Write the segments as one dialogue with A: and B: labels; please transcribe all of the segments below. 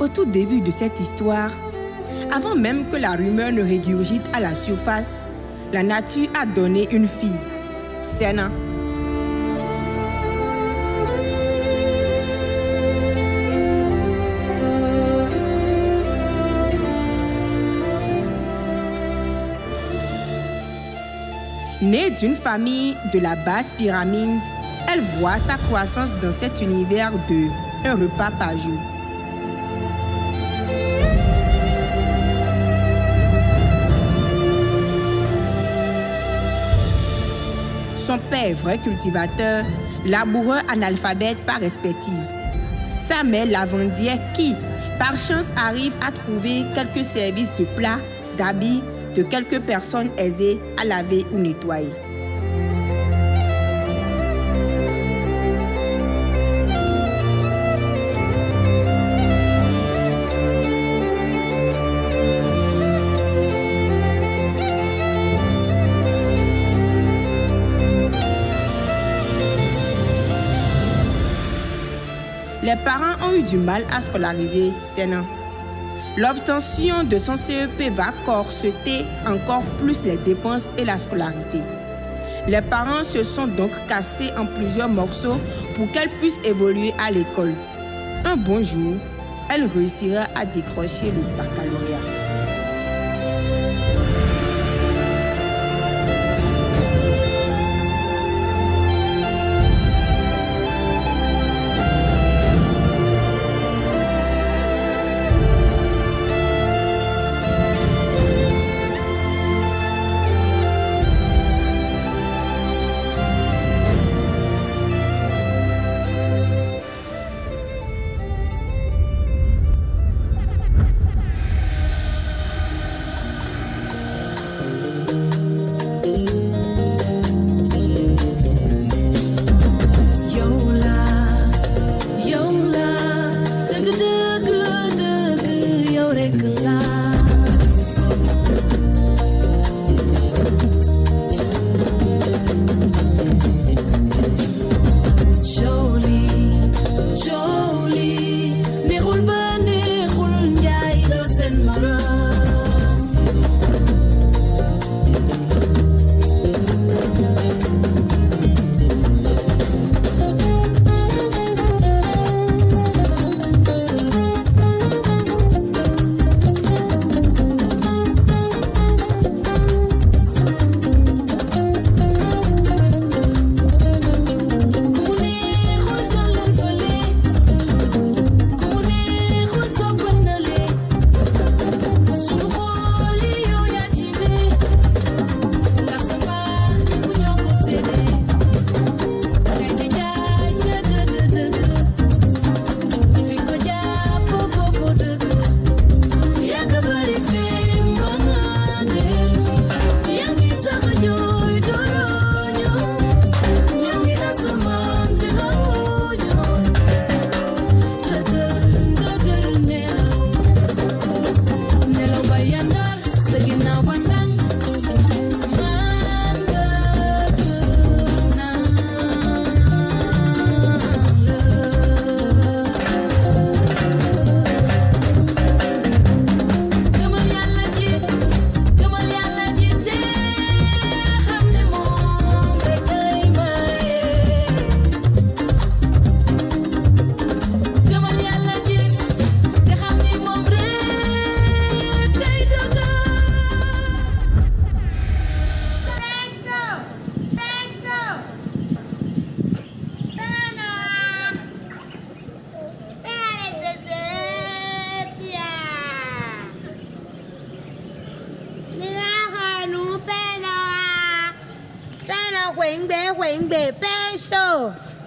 A: Au tout début de cette histoire, avant même que la rumeur ne régurgite à la surface, la nature a donné une fille, Senna. Née d'une famille de la basse pyramide, elle voit sa croissance dans cet univers de un repas par jour. Son père, vrai cultivateur, laboureur analphabète par expertise. Sa mère, lavandière qui, par chance, arrive à trouver quelques services de plats, d'habits, de quelques personnes aisées à laver ou nettoyer. Les parents ont eu du mal à scolariser Senna. L'obtention de son CEP va corseter encore plus les dépenses et la scolarité. Les parents se sont donc cassés en plusieurs morceaux pour qu'elle puisse évoluer à l'école. Un bon jour, elle réussira à décrocher le baccalauréat.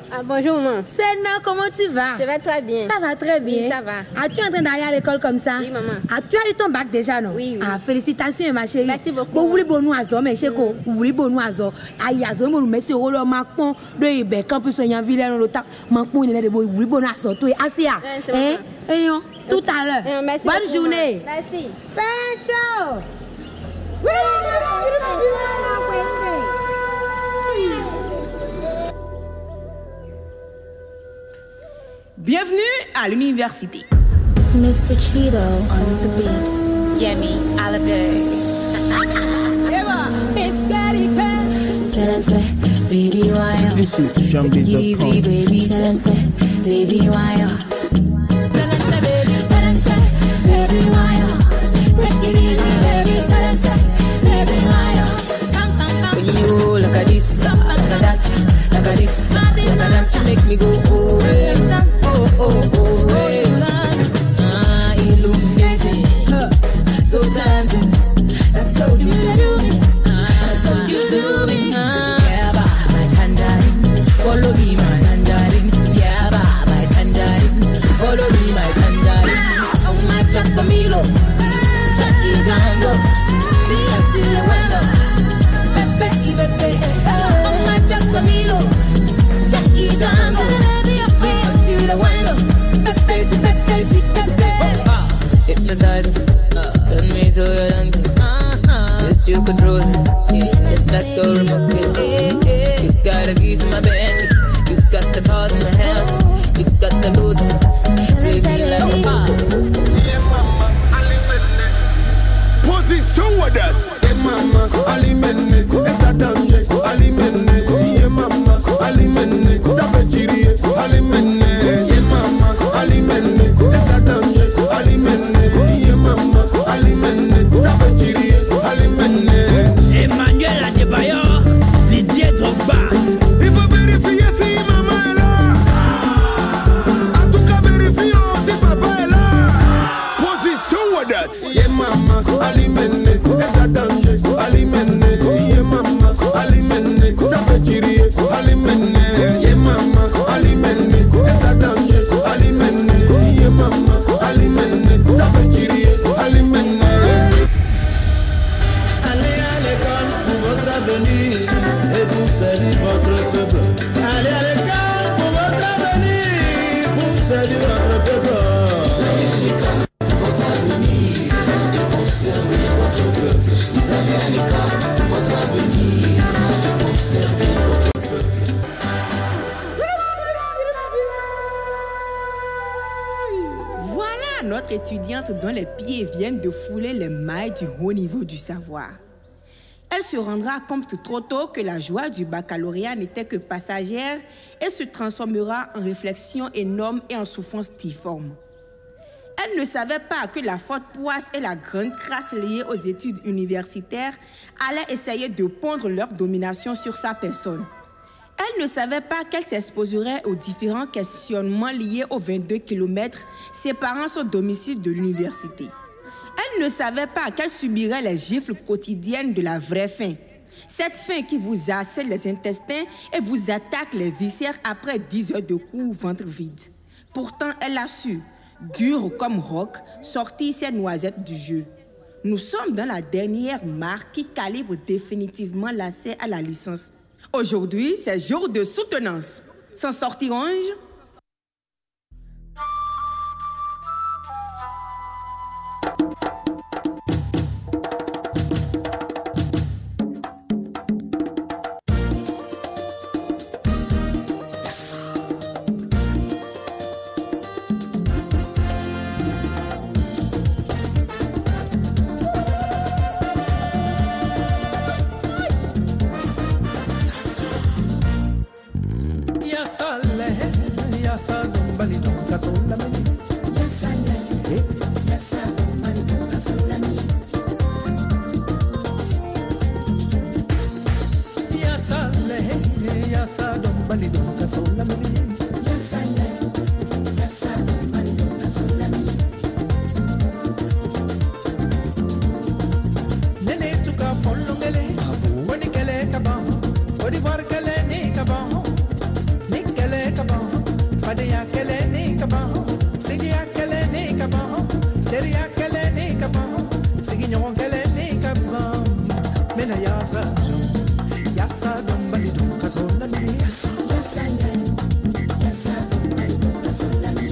B: Ah, bonjour, maman.
C: Senna, comment tu vas?
B: Je vais très bien.
C: Ça va très bien.
B: Oui, ça va.
C: As-tu en train d'aller à l'école comme ça?
B: Oui, maman.
C: Tu as eu ton bac déjà, non?
B: Oui, oui.
C: Ah, félicitations, ma chérie.
B: Merci beaucoup.
C: Bon, vous bon nous azor, mais chez quoi? Oui, bon nous azor. Aïe, azor, mon merci, rolo, macon, de Ibe, campus, en ville, on le tape, macon, il est de oui, bon azor, toi, Asia. Hein? Et tout à l'heure. Bonne journée.
B: Merci.
C: Peso!
A: Bienvenue à l'université.
D: Mr. Cheeto on the beats.
B: Yemi Alade.
D: Silence, baby, why?
E: This is Jambi.com.
D: Easy, baby. Silence, baby, why? Silence, baby, why? Take it easy, baby. Silence, baby, why?
B: When you look at this, look at that, look at this, look at that, you make me go oh, hey. Oh, hey. Illuminating, so tempting. That's so you do me, that's so you do me. Yeah, my kandarin, follow me, my kandarin. Yeah, my kandarin, follow me, my kandarin. Oh my Camilo, Jackie Django, see us in the window. Pepe, oh my Camilo, Jackie Django, see us in the window. Hypnotize me, turn me to your donkey. Just you control me, it's like a remote. You got a key to my bed, you got the card in my house, you got the loot, baby like a pop.
F: Yeah, mama, alimene. Position what that? Yeah, mama, alimene. Esa damje, alimene. Yeah, mama, alimene. Sabachiri, alimene. Yeah, mama, alimene. Esa damje, alimene. Yeah, mama, alimene. Sabachiri, alimene.
E: Emmanuel Adebayor, Didier Drogba.
F: Il faut vérifier si maman est là. En tout cas, vérifions si papa est là. Position what that? Yeah, mama, alimene. Esa damje, alimene. Yeah, mama, alimene. Sabachiri, alimene. Yeah, mama, alimene. Esa damje, alimene. Yeah, mama, alimene. Sabachiri, alimene.
G: Allez à l'école pour votre avenir et pour servir votre peuple. Allez à l'école pour votre avenir, pour servir votre peuple. Vous allez à l'école pour votre avenir et pour servir votre peuple. Vous allez à l'école pour votre avenir et pour servir votre peuple.
A: Voilà notre étudiante dont les pieds viennent de fouler les mailles du haut niveau du savoir. Elle se rendra compte trop tôt que la joie du baccalauréat n'était que passagère et se transformera en réflexion énorme et en souffrance difforme. Elle ne savait pas que la forte poisse et la grande crasse liée aux études universitaires allaient essayer de pondre leur domination sur sa personne. Elle ne savait pas qu'elle s'exposerait aux différents questionnements liés aux 22 km séparant son domicile de l'université. Elle ne savait pas qu'elle subirait les gifles quotidiennes de la vraie faim. Cette faim qui vous assèle les intestins et vous attaque les viscères après 10 heures de cours ventre vide. Pourtant, elle a su, dure comme roc, sortir ses noisettes du jeu. Nous sommes dans la dernière marque qui calibre définitivement l'accès à la licence. Aujourd'hui, c'est jour de soutenance. S'en sortirons-je?
H: Côte d'Ivoire qu'elle est ni caban, ni qu'elle est caban. Fadia qu'elle est ni caban, Sigia qu'elle est ni caban, Deria qu'elle est ni caban, Sigignon qu'elle est ni caban. Mena yasa, yasa dombali do kasola ni yasa, yasa yasa dombali do kasola ni.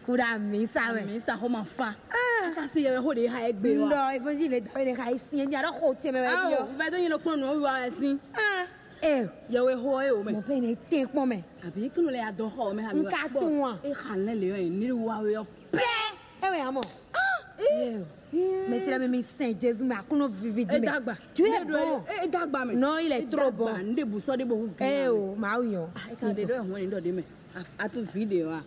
C: Kura misa we.
I: Misa homa fa. Kasi yewe ho de ha egbe wa.
C: No, if you le da de ha sin ni ara ho te me we.
I: Ah, ba do yin lo pon no wa sin. Yewe ho e o me.
C: Mo pe ni te pon me.
I: Abi kinu le adon ho me ha mi.
C: Nka tun wa.
I: E kan le le yin ni wa we yo.
C: Pe! We amo. Mais tu l'as mis Saint Jésus, mais à quoi nous vivons? Tu es bon. Non, il est trop bon. Eh oh, ma oui.
I: A tu vidéo ah.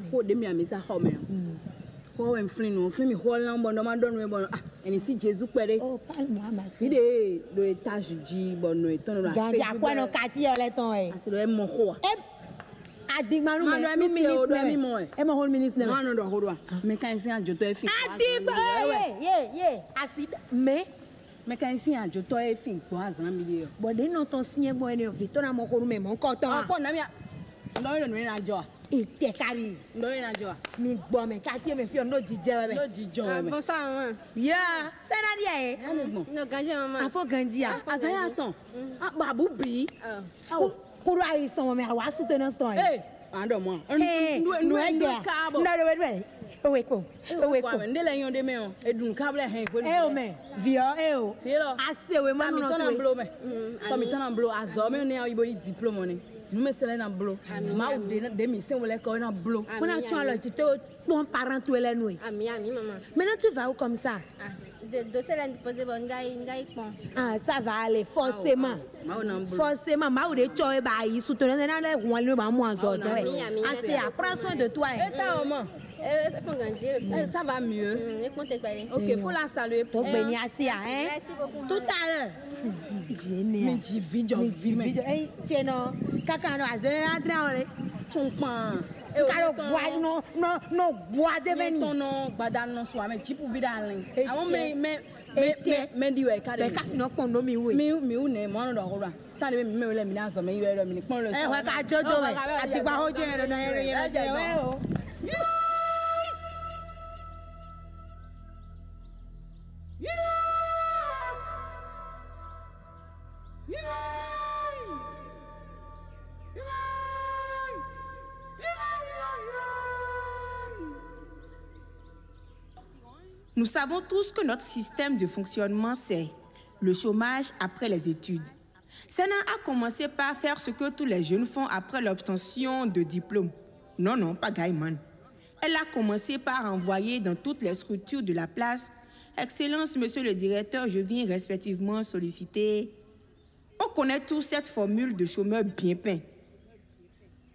I: Ko de mi amisa ho me. Ko wen flin no, flin mi ho lan bon no man don we bon. Ah, eni si Jésus pere.
C: Oh, parle moi ma si.
I: Ide do étage ji bon no eton no.
C: Gandi akwa no kati ole ton e.
I: Asi do e mo ho.
C: Adigba no me ministre. E mo hold ministre.
I: No no do ho do. Me kan sin ajo to e fin.
C: Adigba ye. Asi me
I: mécanicien ajo to e fin ko azan mi de.
C: Bo de no ton sin e bo ene Victor na mo ho me mo ko ton.
I: Ah, po na mi no no na jo.
C: Ite kari.
I: No na jo.
C: Mi gbo me kati me fi no dije we.
I: No dijo we.
C: Bon ça maman. Yeah, c'est na dia e.
I: No ganje maman.
C: Afo gandia.
I: Azaya aton. Ah babu bi.
C: Kuru ayi son me awa su tenan sto e.
I: Eh, ando mo.
C: No e dia. No we. Owe ko.
I: Ndele yon de me on. Edun kable hen ko.
C: O me. Vio o.
I: Filo.
C: Ase we mo no to.
I: Ton blow me. Tomi ton blow azo me ne ayibo diplôme ne. Nous me sele na blow. Ma ou de mi se wole ko na blow.
C: On a tu alors tu te bon parent tu ele nous.
J: Ami maman.
C: Maintenant tu vas où comme ça?
J: De cela déposer bon ngai pon.
C: Ah, ça va aller forcément. Forcément, ma ou de choy ba yi soutenir na le won le ba mo azo je. Assez prends soin de toi.
I: Et ta maman. Ça va mieux. Ok, faut la saluer.
C: Donc béni assez hein. Tout à l'heure.
I: Mais j'ai vidéo.
C: Eh, tiens non. Kaka no azere rentrer en le.
I: Chonpan.
C: Karo bois no bois de veni.
I: Non badan non so ame chipu vidalin. Awon me di we ka de.
C: Be kasi no pon no mi we.
I: Mi u ne mo no do ho ra. Ta le mi le mi na so me yi we mi pon le.
C: Eh wa ka jojo we. Atigba ho je ro na ere we o.
A: Nous savons tous que notre système de fonctionnement, c'est le chômage après les études. Sena a commencé par faire ce que tous les jeunes font après l'obtention de diplôme. Non, pas Gaiman. Elle a commencé par envoyer dans toutes les structures de la place « Excellence, monsieur le directeur, je viens respectivement solliciter... » On connaît tous cette formule de chômeur bien peint.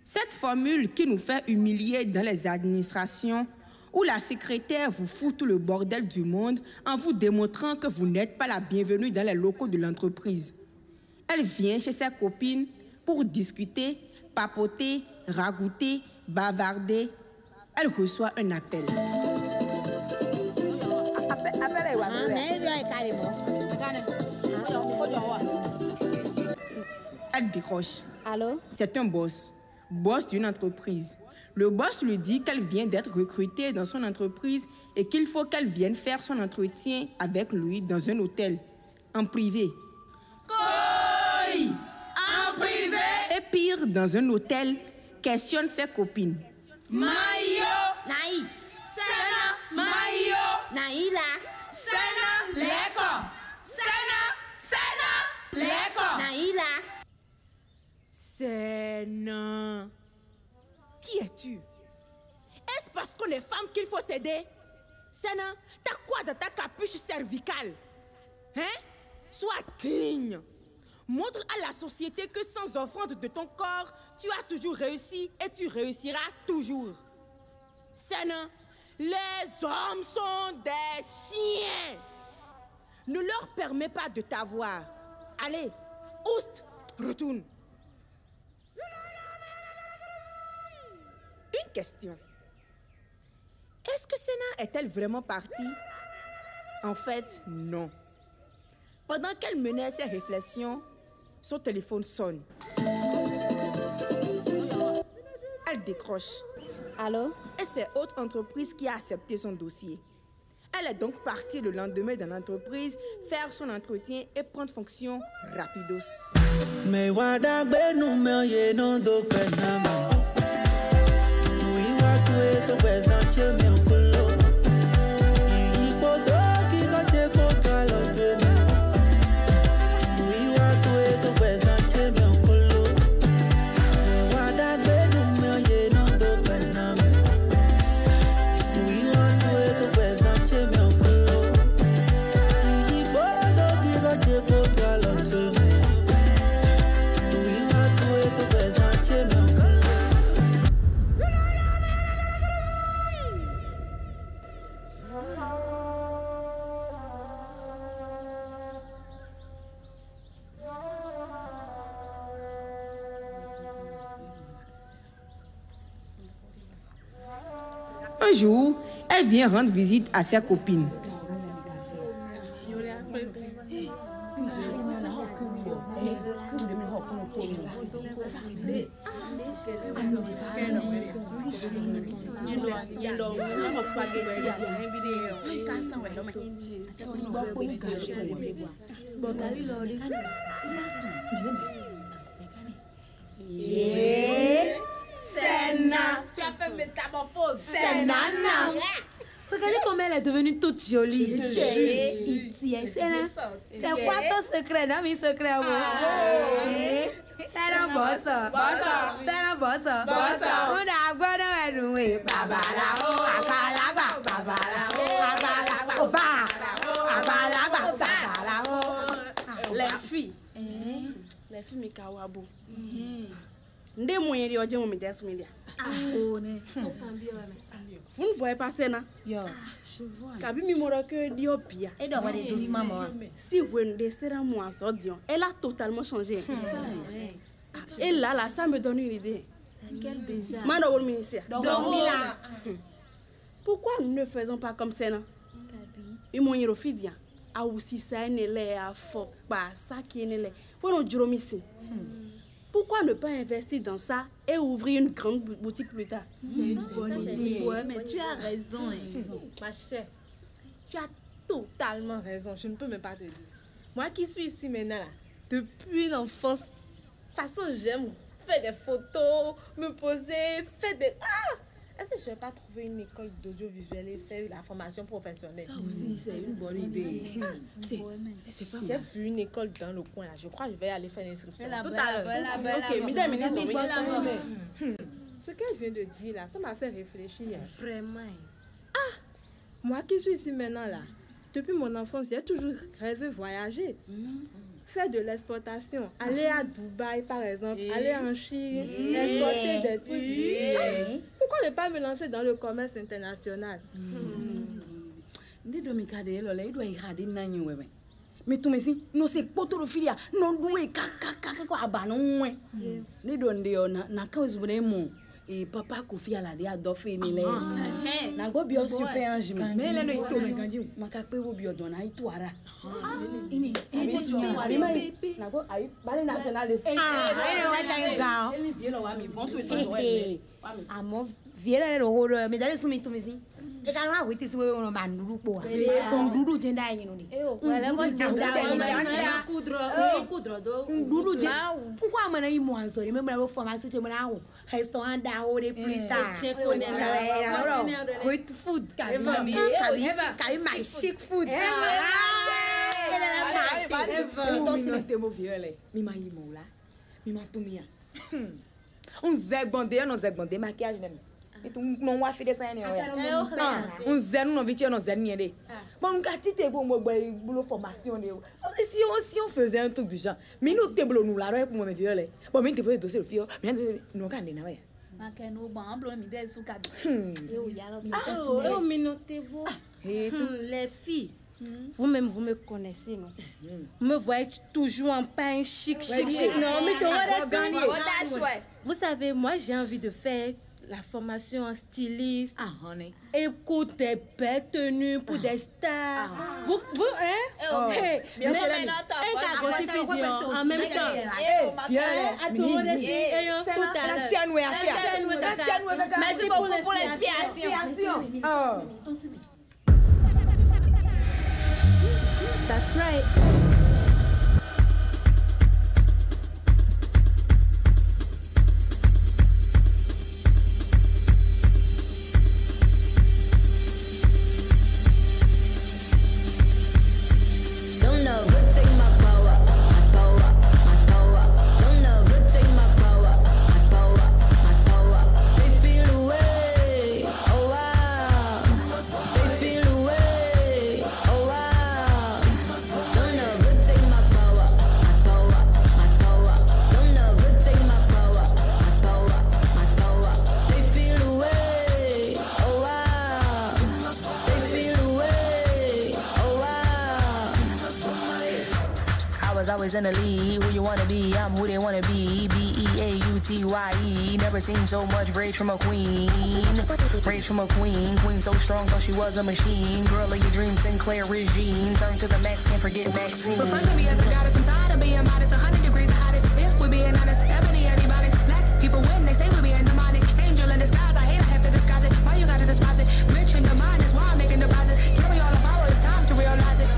A: Cette formule qui nous fait humilier dans les administrations où la secrétaire vous fout tout le bordel du monde en vous démontrant que vous n'êtes pas la bienvenue dans les locaux de l'entreprise. Elle vient chez ses copines pour discuter, papoter, ragoûter, bavarder, elle reçoit un appel. Elle décroche.
J: Allô?
A: C'est un boss d'une entreprise. Le boss lui dit qu'elle vient d'être recrutée dans son entreprise et qu'il faut qu'elle vienne faire son entretien avec lui dans un hôtel, en privé. En privé? Et pire, dans un hôtel, questionne ses copines.
C: Maïo! Naï! Sena! Maïo! Naïla! Sena! Leko! Sena! Leko! Naïla!
A: Sena! Qui es-tu? Est-ce parce qu'on est femme qu'il faut s'aider? Sena, t'as quoi dans ta capuche cervicale? Hein? Sois digne. Montre à la société que sans offrande de ton corps, tu as toujours réussi et tu réussiras toujours. Sena, les hommes sont des chiens. Ne leur permets pas de t'avoir. Allez, oust, retourne. Une question. Est-ce que Sena est-elle vraiment partie? En fait, non. Pendant qu'elle menait ses réflexions, son téléphone sonne. Elle décroche.
J: Allô?
A: Et c'est autre entreprise qui a accepté son dossier. Elle est donc partie le lendemain dans l'entreprise faire son entretien et prendre fonction rapidos.
G: Me wadagbe nu me ye no do penama. Oui wa tué to besanche me okolo. Ipo do ki ga che po kalo de me. Oui wa tué to besanche me okolo. Me wadagbe nu me ye no do penama. Oui wa tué to besanche me okolo. Ipo do ki ga che po kalo de me.
A: Un jour, elle vient rendre visite à ses copines.
C: Sena!
I: Tu as fait métamorphose.
C: Sena! Regardez comment elle est devenue toute jolie. Sena, c'est quoi ton secret? Non, mes secrets. Sena bossa. Sena bossa. On a guardé à nous. Babalao, abalaba, babalao, abalaba, babalao.
I: Les filles, mes kawabo. Ndé moyen de oje mo me des media. Vous ne voyez pas ça, non?
C: Je vois.
I: Kabi mi moro que diopia.
C: Et doit aller doucement, moi.
I: Si vous ne sera moi ça Dion, elle a totalement changé. C'est ça. Et là, ça me donne une idée.
J: Quelle déjà?
I: Mano au ministère.
C: Donc là.
I: Pourquoi nous ne faisons pas comme ça, non? Et mon hirofidia. A aussi ça n'est à fort pas ça qui n'est là. Pour nous ici. Pourquoi ne pas investir dans ça et ouvrir une grande boutique plus tard?
J: C'est une bonne idée. Ouais, mais tu as raison.
K: Ma chère, tu as totalement raison. Je ne peux même pas te dire. Moi qui suis ici maintenant, là, depuis l'enfance, de toute façon, j'aime faire des photos, me poser, faire des... Ah! Est-ce que je ne vais pas trouver une école d'audiovisuel et faire la formation professionnelle?
I: Ça aussi, c'est une bonne idée.
K: C'est pas J'ai vu une école dans le coin là. Je crois que je vais aller faire l'inscription.
J: Tout
K: à
J: l'heure.
I: Ok, mesdames,
K: Ce qu'elle vient de dire là, ça m'a fait réfléchir.
C: Vraiment.
K: Ah! Moi qui suis ici maintenant là, depuis mon enfance, j'ai toujours rêvé voyager. Faire de l'exportation, aller à Dubaï par exemple, aller en Chine, exporter des trucs. Pourquoi ne pas me lancer dans le commerce international?
C: Mais tout messi, non c'est potophilia, non doué kaka quoi ba non moins. Ni donde na cause vraiment et papa Kofi ala de adofe ni le. Na go bio super ange mais le no ito me ganji maka pe wo bio don na itu ara. Ini na go ai bale national de. Ele vielo wa mi vont sur toi. Amo vielo le horo me dale sumi to messi. E ka na witi si we no manuru po. Kon dudu jenda yin ni. Coudre do. Dudu je. Pourquoi mana yi mo ansori me mara formation che mara ho. Restaurant da ho de plus tard. Great food. Kai my chic food. Mi ma yi mo la. Mi ma tumia. Zegbande maquiagem né. Então não vai fazer essa né. Zero não vitia não zero ninguém. Bom nunca te teve uma boa formação de. Se on faisait un truc du genre, mais nous te blo nous la roe pour me violer. Bon mais te poser dossier le fio, mais non kan na ouais.
J: Maka no bon blo mi de sou kabi.
A: Minotez-vous. Les filles. Vous-même, vous me connaissez, non? Vous me voyez toujours en pain chic. Non, mais vous savez, moi, j'ai envie de faire la formation en styliste. Et pour des belles tenues, pour des stars. Vous, hein? En même temps.
J: Merci beaucoup pour l'inspiration.
A: That's right.
B: Don't know, but take my power, my power, my power. Don't know, but take my power, my power, my power. They feel away, oh wow. They feel away, oh wow. Don't know, but take my power, my power, my power. Don't know, but take my power, my power, my power. They feel away, oh wow. They feel away, oh wow. I was always in the lead. Who you wanna be? I'm who they wanna be. BEAUTYE. Never seen so much rage from a queen. Rage from a queen. Queen so strong, thought she was a machine. Girl of your dreams, Sinclair regime. Turn to the max, can't forget Maxine.
L: Refer to me as a goddess. I'm tired of being modest. 100 degrees the hottest. If we're being honest, ebony antibiotics. Black people win, they say we're being demonic. Angel in disguise, I hate I have to disguise it. Why you gotta despise it? Rich in your mind is why I'm making deposits. Give me all the power, it's time to realize it.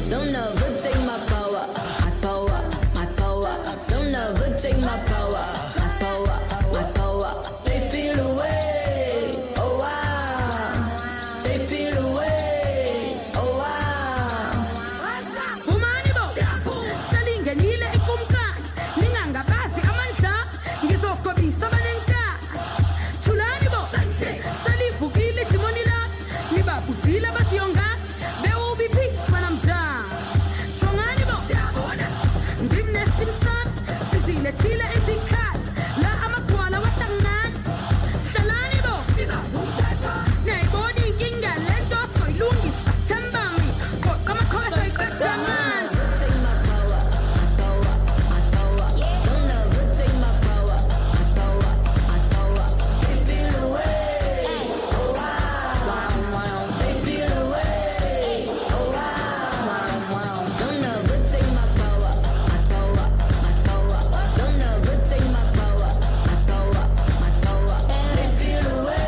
B: Don't know, but take my power, my power, my power. Don't know, but take my power, my power, my power. They feel away, oh wow. They feel away, oh wow.
C: Fumani bo, salinga nile ikumka, ninganga basi amansha, ngizoko bisa banenka. Chulani bo, salifu kile timonila, niba kuzila basi yonga, there will be peace when I'm done. Chongani bo, dimnes dimsam, sizile chile izikat, la amakwala watangan. Salani bo, nei body kinga lento soy lungi satambami, kama kama soy kataman.
B: Take my power, my power, my power. Don't know, but take my power, my power, my power. They feel away, oh wow. They feel away, oh wow. Don't know, but take my power, my power, my power. Don't know, but take my power, my power, my power. They feel away,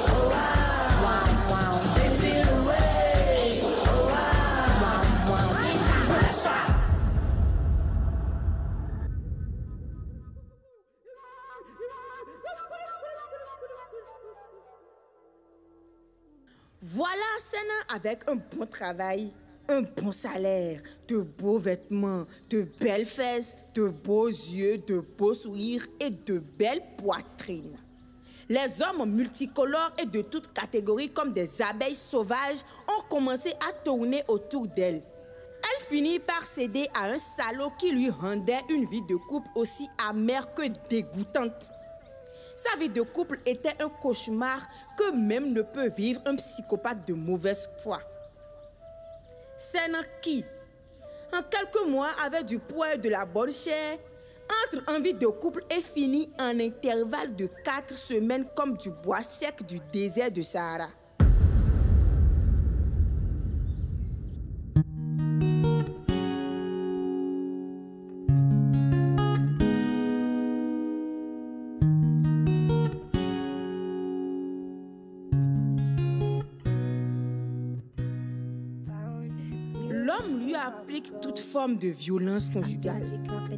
B: oh wow. They feel away, oh wow.
A: Voilà Sena avec un bon travail, un bon salaire, de beaux vêtements, de belles fesses, de beaux yeux, de beaux sourires et de belles poitrines. Les hommes multicolores et de toutes catégories comme des abeilles sauvages ont commencé à tourner autour d'elle. Elle finit par céder à un salaud qui lui rendait une vie de couple aussi amère que dégoûtante. Sa vie de couple était un cauchemar que même ne peut vivre un psychopathe de mauvaise foi. Sénan qui, en quelques mois, avait du poids et de la bonne chair, entre en vie de couple et finit en intervalle de 4 semaines comme du bois sec du désert de Sahara. L'homme lui applique toute forme de violence conjugale.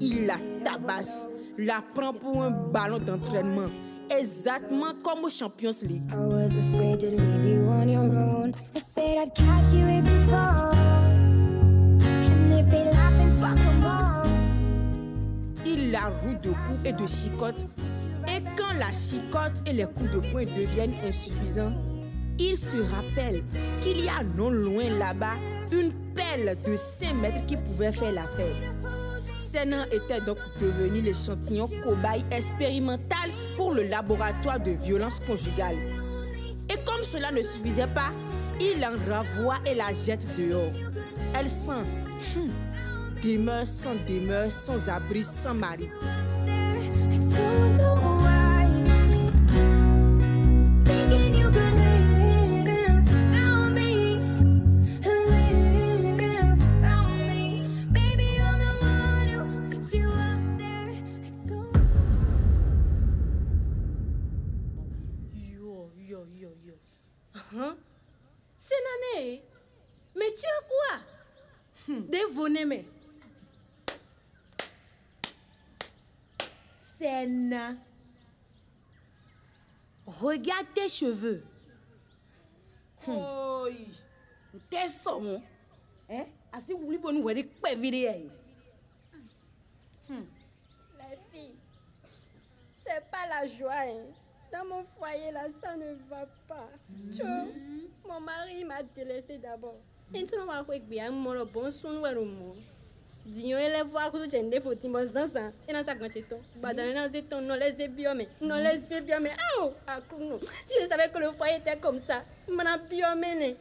A: Il la tabasse, la prend pour un ballon d'entraînement, exactement comme au Champions League.
D: I was afraid to leave you on your own. I said I'd catch you if you fall. And if they laughed and fuck them all.
A: Il la roue de coups et de chicottes. Et quand la chicotte et les coups de poing deviennent insuffisants, il se rappelle qu'il y a non loin là-bas une pelle de 5 mètres qui pouvait faire l'affaire. Sénan était donc devenu l'échantillon cobaye expérimental pour le laboratoire de violence conjugale. Et comme cela ne suffisait pas, il en renvoie et la jette dehors. Elle sent demeure sans abri, sans mari.
C: Sénané, mais tu as quoi? Dévoné, mais. Séna. Regarde tes cheveux.
A: Oh,
C: tes sons. Hein? Asi vous voulez nous voir des vidéos.
M: La fille, c'est pas la joie. Hein. Dans mon foyer, là, ça ne va pas. Tu vois, mon mari m'a délaissé d'abord. Et tu n'as pas bien mon bon son ou un mot. Dis-nous, les voix que tu as des photos, moi, zanzan. Et dans sa grande éton, badana, dans éton, non les ébiomés, non les ébiomés. Ah, oh, à Kouno. Si je savais que le foyer était comme ça, je m'en biomé.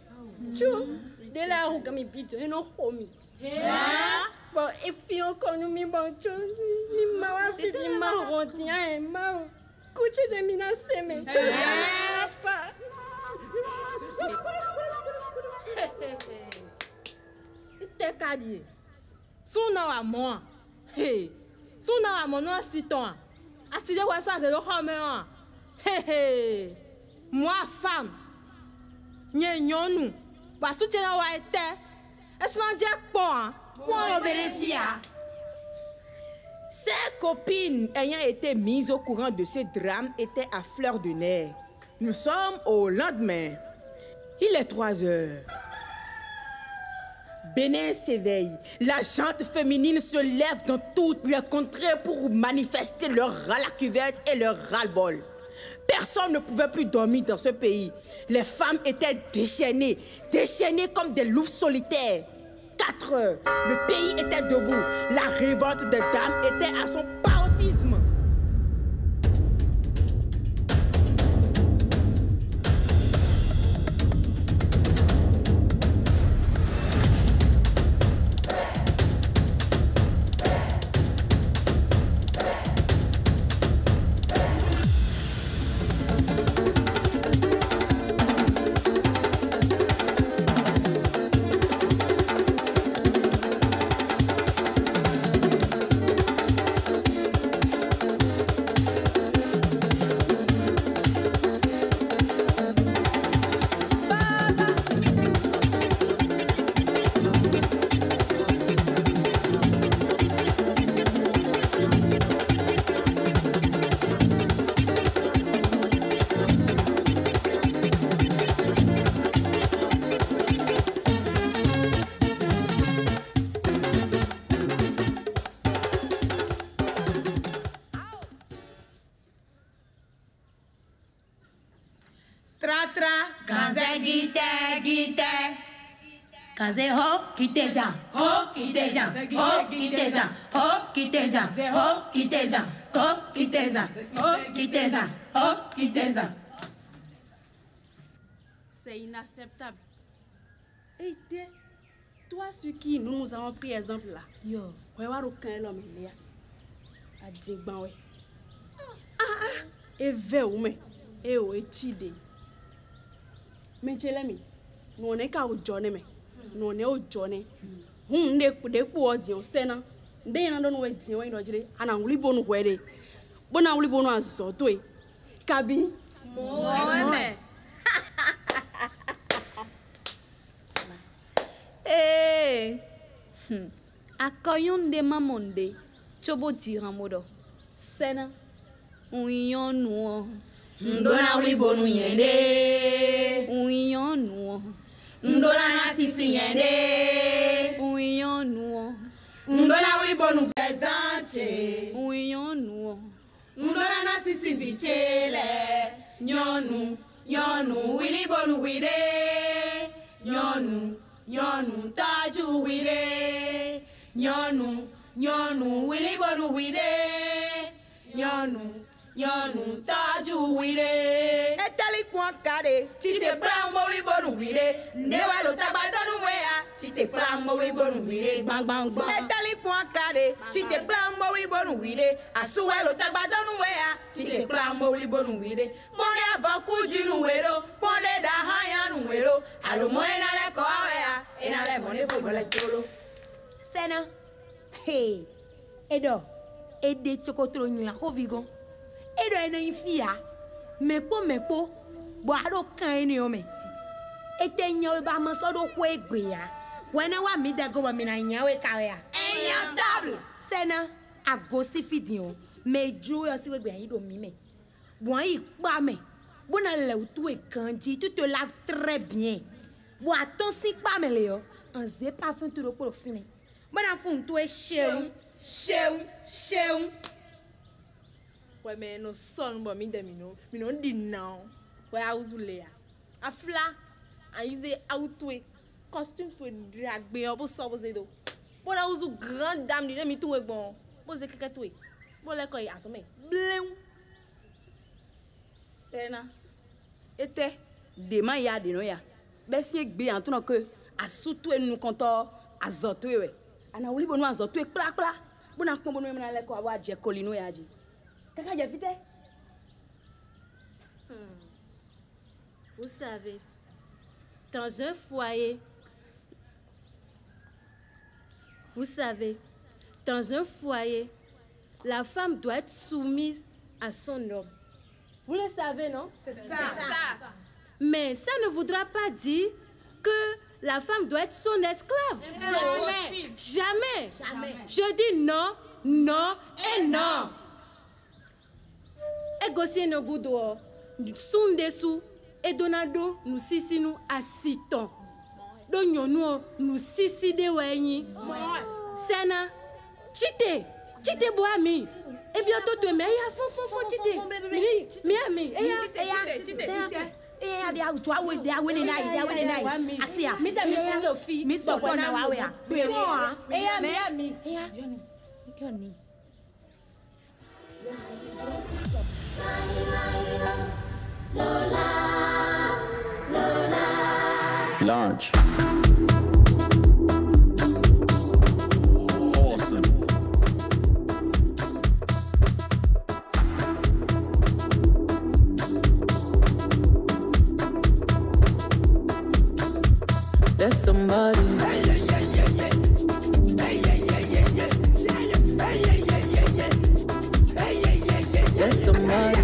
M: Tu vois, de la roue comme il bite, et non, homie. Bon, et puis encore, nous, mi bon, tu vois, ni ma fille, ni ma rondienne, et ma. Couché de mina seme. Tu ne sais pas.
C: T'es cadier. Son nom à moi. Hey. Son nom à mon nom à Citon. À Cité Ouassa, c'est le homme. Hey. Moi, femme. Nous. Parce que tu n'as été. Est-ce qu'on dit quoi? Pour vérifier.
A: Ses copines ayant été mises au courant de ce drame étaient à fleur de nerfs. Nous sommes au lendemain. Il est 3 heures. Bénin s'éveille. La gente féminine se lève dans toutes les contrées pour manifester leur ras-la-cuvette et leur ras-le-bol. Personne ne pouvait plus dormir dans ce pays. Les femmes étaient déchaînées comme des loups solitaires. 4 heures, le pays était debout. La révolte des dames était à son paroxysme.
C: Kaze ho kiteja, ho kiteja, ho kiteja, ho kiteja, ho kiteja, ho kiteja, ho kiteja, ho kiteja.
I: C'est inacceptable. Et toi sur qui nous avons pris exemple là.
C: Yo.
I: Ouais, ouais, aucun l'homme là. A dit ban ouais. Et ve ou mais et o etide. Mais chelami. Nous on est qu'à au journée mais. Nous on est au journée. De pour dire sena. De na don we dire we do jire ana wuli bonu wede. Bona wuli bonu aso to e. Kabi.
J: Ouais mais. Eh. Akoyon de mamonde. Chobo tiran modo. Sena. Uyon no.
C: Ndona wuli bonu yende.
J: Uyon no.
C: Ndona na sisi yende.
J: Uyon no.
C: Ndona wuli bonu pesante.
J: Uyon no.
C: Ndona na sisi vichele. Nyonu, nyonu wili bonu wide. Nyonu, nyonu taju wide. Nyonu, nyonu wili bonu wide. Nyonu, nyonu taju wide. Etali kwa kade, chite plan mori bonu wide. Newa lo tabadonu wea, chite plan mori bonu wide. Bang bang bang. Etali kwa kade, chite plan mori bonu wide. Asuwe lo tabadonu wea, chite plan mori bonu wide. Mone avoku jinu wero, pone da hayanu wero. Alo moena le koa wea, ena le mone fubole cholo. Sena, hey, Edo, Ede chokotro nyila hovigo. Edo ena infia, mepo, boado kaini ome. Ete nyawe ba masodo kwegbe ya. Wena wa mi dago wa mina nyawe kawe ya. Enya table. Sena, agosi fidion, me jo yo si wegbe ya ido mime. Bon yi pa me. Bona le ou et kanji, tu te laves très bien. Bon attention pas me le yo. Un zé parfum tout le pour le fini. Bona fun tu e cheun.
K: Ouais, mais nos sons, bon, mi non dit non. Ouais, à Ouzouléa. À Fla, à Isé, à Outoué. Costume, tu es dragé, on peut sortir de. Bon, à Ouzou, grande dame, dit, mi tout est bon. Bon, c'est quelque chose. Bon, là, quand il y a assommé. Bleu.
I: Sena. Ete, demain ya de no ya. Besi gbe en tout que a surtout nous compteur a zotwe we. Ana wuli bonu a zotwe kla kla. Bona ko bonu me na le ko wa je kolino ya ji. Kaka je vite.
M: Vous savez, dans un foyer, la femme doit être soumise à son homme. Vous le savez, non?
C: C'est ça.
M: Mais ça ne voudra pas dire que la femme doit être son esclave. Jamais. Je dis non, non et non. Egosi no gudo, sundesu, et donado nous sisi nous assitons. Donyono nous sisi de wenyi. Sena, chite boami. Et bientôt tu me ya fon chite. Mi.
C: Eh, dia utwa we dia we na asia.
M: Mi da mi no fi.
C: Mi so for na wa we a.
M: Mi.
C: Johnny.
N: Large. Awesome.
B: There's somebody. There's somebody.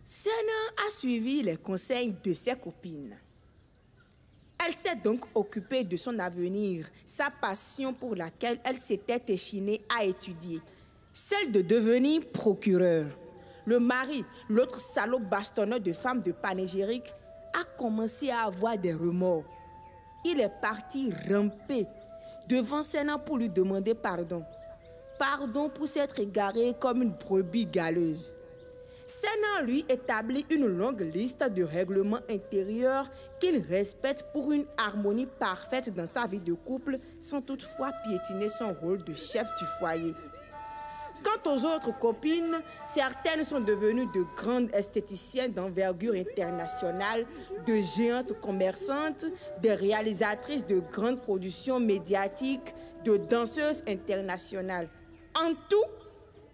A: Sena a suivi les conseils de ses copines. Elle s'est donc occupée de son avenir, sa passion pour laquelle elle s'était échinée à étudier, celle de devenir procureur. Le mari, l'autre salaud bastonneur de femmes de panégyrique, a commencé à avoir des remords. Il est parti ramper devant Senna pour lui demander pardon. Pardon pour s'être égaré comme une brebis galeuse. Senna lui établit une longue liste de règlements intérieurs qu'il respecte pour une harmonie parfaite dans sa vie de couple sans toutefois piétiner son rôle de chef du foyer. Quant aux autres copines, certaines sont devenues de grandes esthéticiennes d'envergure internationale, de géantes commerçantes, des réalisatrices de grandes productions médiatiques, de danseuses internationales. En tout,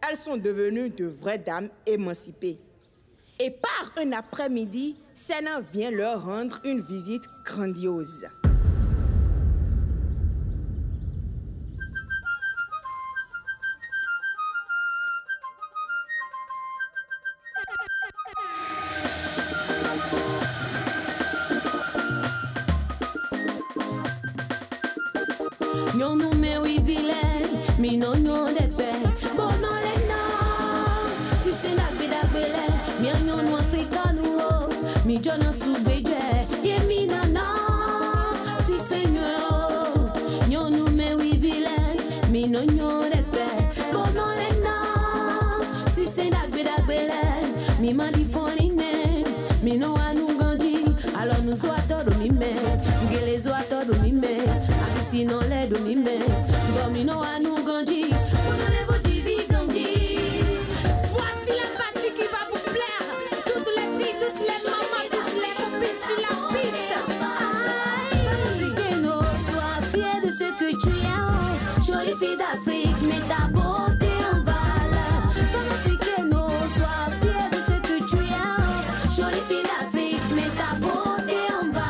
A: elles sont devenues de vraies dames émancipées. Et par un après-midi, Senna vient leur rendre une visite grandiose.
B: Nyon nou me oui vilain, mi non non de paix. Bon non les non, si c'est la belle, mi nyon nou africano, mi jona tout beje, ye mi nana, si c'est nyon nou me oui vilain, mi non non de paix. Bon non les non, si c'est la belle, mi mandi foline, mi non a nous gandi, alors nous soit todo mi me, gele soit todo mi me. Sinon les domimés, domino à nous gandhi, on enlève au divi gandhi. Voici la partie qui va vous plaire. Toutes les filles, toutes les mamans, toutes les copines sur la piste. Aïe, Africaino, sois fier de ce que tu es. Jolie fille d'Afrique, mets ta beauté en valeur. Femme africaino, sois fier de ce que tu es. Jolie fille d'Afrique, mets ta beauté en valeur.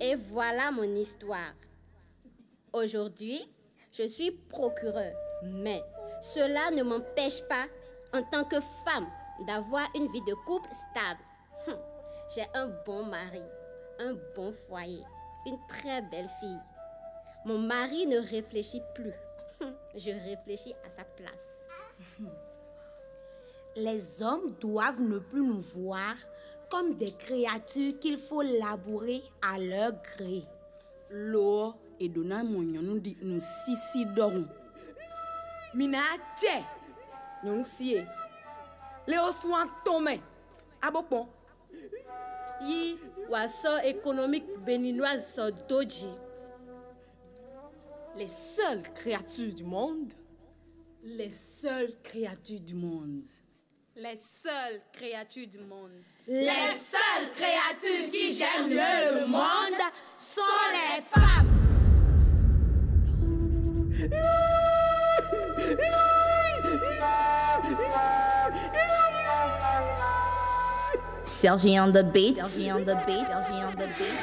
M: Et voilà mon histoire. Aujourd'hui, je suis procureur, mais cela ne m'empêche pas, en tant que femme, d'avoir une vie de couple stable. J'ai un bon mari, un bon foyer, une très belle fille. Mon mari ne réfléchit plus. Je réfléchis à sa place.
C: Les hommes doivent ne plus nous voir comme des créatures qu'il faut labourer à leur gré.
I: L'eau et donna mon nous dit nous sisi dorons. Mina tche, nous sie. Léo soin tomé. Abopon.
M: Yi waso économique béninoise so doji.
K: Les seules créatures du monde.
I: Les seules créatures du monde.
J: Les seules créatures du monde.
B: Les seules créatures qui gèrent mieux le monde sont les femmes.
J: Sergi on the beat. Sergi on the beat. Sergi on the beat.